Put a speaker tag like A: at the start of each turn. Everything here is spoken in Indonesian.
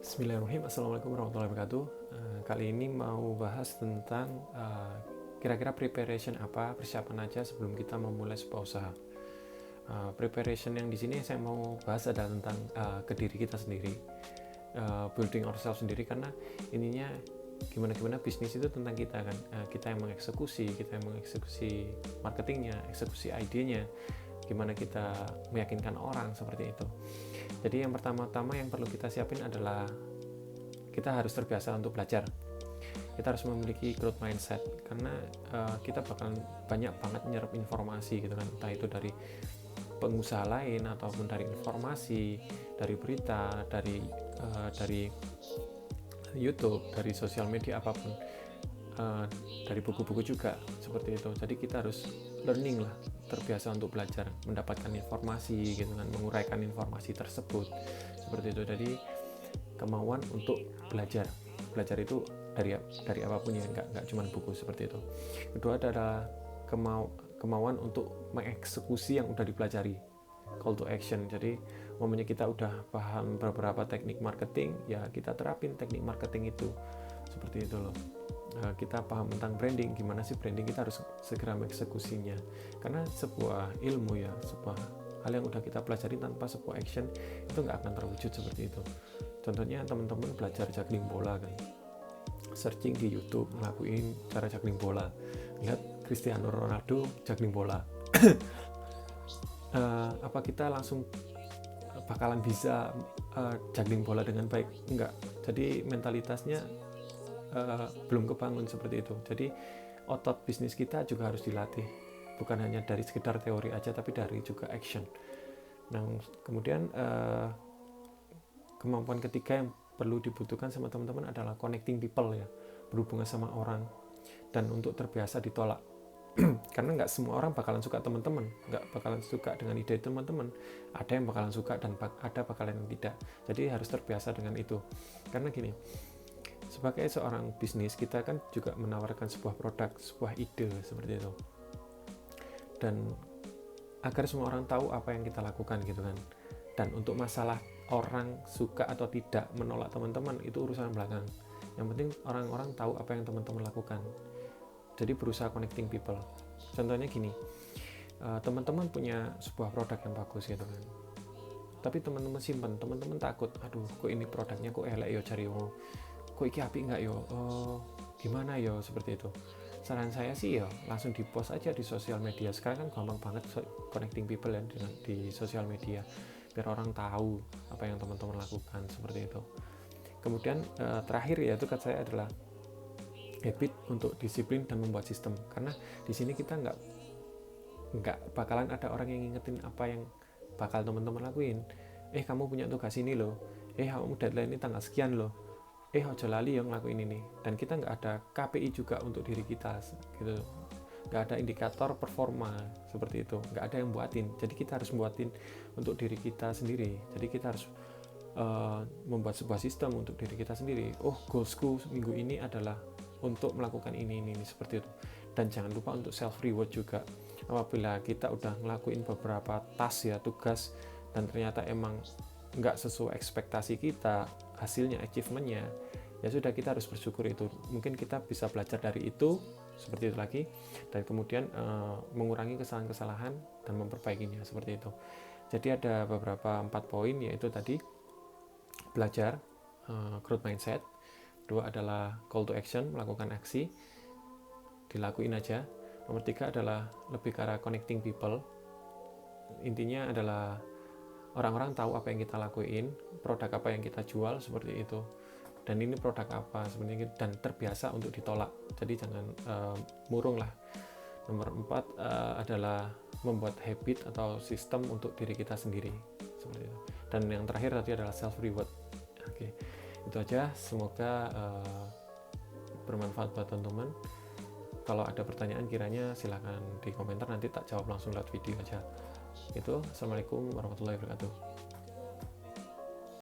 A: Bismillahirrahmanirrahim. Assalamualaikum warahmatullahi wabarakatuh. Kali ini mau bahas tentang kira-kira preparation apa, persiapan aja sebelum kita memulai sebuah usaha. Preparation yang di sini saya mau bahas adalah tentang ke diri kita sendiri, building ourselves sendiri, karena ininya gimana bisnis itu tentang kita kan. Kita yang mengeksekusi marketingnya, eksekusi idenya, gimana kita meyakinkan orang seperti itu. Jadi yang pertama-tama yang perlu kita siapin adalah kita harus terbiasa untuk belajar. Kita harus memiliki growth mindset, karena kita bakalan banyak banget nyerap informasi gitu kan, entah itu dari pengusaha lain ataupun dari informasi, dari berita, dari YouTube, dari sosial media apapun, dari buku-buku juga seperti itu. Jadi kita harus learning lah, terbiasa untuk belajar, mendapatkan informasi gitu kan, menguraikan informasi tersebut seperti itu. Jadi kemauan untuk belajar itu dari apapun ya, nggak cuma buku seperti itu. Kedua adalah kemauan untuk mengeksekusi yang udah dipelajari, call to action. Jadi momennya kita udah paham beberapa teknik marketing, ya kita terapin teknik marketing itu seperti itu loh. Kita paham tentang branding, gimana sih branding, kita harus segera mengeksekusinya, karena sebuah ilmu ya, sebuah hal yang udah kita pelajari tanpa sebuah action itu nggak akan terwujud seperti itu. Contohnya teman-teman belajar juggling bola kan, searching di YouTube, ngelakuin cara juggling bola, lihat Cristiano Ronaldo juggling bola. Apa kita langsung bakalan bisa juggling bola dengan baik? Enggak. Jadi mentalitasnya belum kebangun seperti itu. Jadi otot bisnis kita juga harus dilatih, bukan hanya dari sekedar teori aja, tapi dari juga action. Nah, kemudian kemampuan ketiga yang perlu dibutuhkan sama teman-teman adalah connecting people ya, berhubungan sama orang, dan untuk terbiasa ditolak. Karena nggak semua orang bakalan suka teman-teman, nggak bakalan suka dengan ide teman-teman. Ada yang bakalan suka dan ada bakalan yang tidak. Jadi harus terbiasa dengan itu. Karena gini, sebagai seorang bisnis, kita kan juga menawarkan sebuah produk, sebuah ide seperti itu. Dan agar semua orang tahu apa yang kita lakukan gitu kan. Dan untuk masalah orang suka atau tidak, menolak teman-teman, itu urusan belakang. Yang penting orang-orang tahu apa yang teman-teman lakukan. Jadi berusaha connecting people. Contohnya gini, teman-teman punya sebuah produk yang bagus gitu kan, tapi teman-teman simpen, teman-teman takut, aduh kok ini produknya kok elek yo, cari yo, kok iki apik enggak yo, gimana yo, seperti itu. Saran saya sih ya langsung di post aja di sosial media. Sekarang kan gampang banget connecting people ya di sosial media, biar orang tahu apa yang teman-teman lakukan seperti itu. Kemudian terakhir ya, itu kata saya adalah habit untuk disiplin dan membuat sistem, karena di sini kita nggak bakalan ada orang yang ngingetin apa yang bakal teman-teman lakuin. Kamu punya tugas ini loh, kamu deadline ini tanggal sekian loh, ojo lali yang ngelakuin ini. Dan kita nggak ada KPI juga untuk diri kita gitu, nggak ada indikator performa seperti itu, nggak ada yang buatin. Jadi kita harus buatin untuk diri kita sendiri. Jadi kita harus membuat sebuah sistem untuk diri kita sendiri. Goalsku minggu ini adalah untuk melakukan ini seperti itu. Dan jangan lupa untuk self reward juga. Apabila kita udah ngelakuin beberapa task ya, tugas, dan ternyata emang nggak sesuai ekspektasi kita hasilnya, achievementnya, ya sudah, kita harus bersyukur itu. Mungkin kita bisa belajar dari itu, seperti itu lagi, dan kemudian mengurangi kesalahan-kesalahan dan memperbaikinya seperti itu. Jadi ada beberapa 4 poin, yaitu tadi belajar, growth mindset. Kedua adalah call to action, melakukan aksi, dilakuin aja. Nomor 3 adalah lebih ke arah connecting people. Intinya adalah orang-orang tahu apa yang kita lakuin, produk apa yang kita jual, seperti itu. Dan ini produk apa sebenarnya, dan terbiasa untuk ditolak. Jadi jangan murung lah. Nomor 4 adalah membuat habit atau sistem untuk diri kita sendiri, seperti itu. Dan yang terakhir tadi adalah self reward. Oke, itu aja. Semoga bermanfaat buat teman-teman. Kalau ada pertanyaan kiranya silahkan di komentar, nanti tak jawab langsung lewat video aja. Itu, assalamualaikum warahmatullahi wabarakatuh.